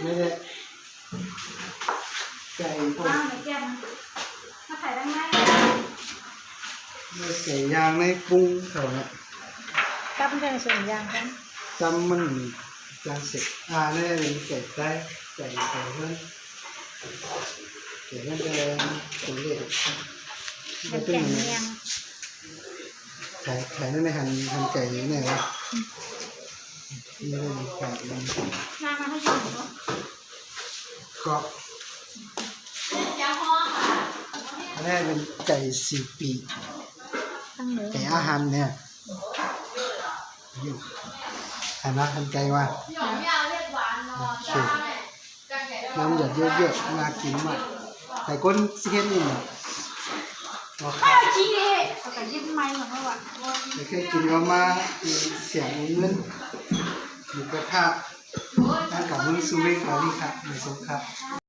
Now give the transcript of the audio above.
ไม่ได้ไก่พวก ไม่แก้มมาถ่ายได้ไหม ไม่ไก่ย่างในปรุงเขาเนี่ย กลับมันจะส่วนยางกัน จำมันจางเสร็จนี่เป็นไก่ใต้ไก่เพื่อนไก่นั่นเป็นตัวเล็ก เป็นแกงเมียง ขายนั่นในหันไก่ยังไงวะนี่เป็นไก่มัน น้ำมาให้กินเนาะ ก็อันนี้เป็นไก่สี่ปีก ตั้งเนื้อ ไก่อาหารเนี่ยเห็นไหมหันไก่ว่าน้ำหยดเยอะๆน่ากินมากแต่ก้นเส้นนี่เนี่ยเราขาย ชี้ดิเขาแต่ยิ้มไม่เหมือนว่า ไม่เคยกินก็มาเสียงเงินอยู่กระทะนั่นกับมึงซูเวกเราดีครับมีสุขครับ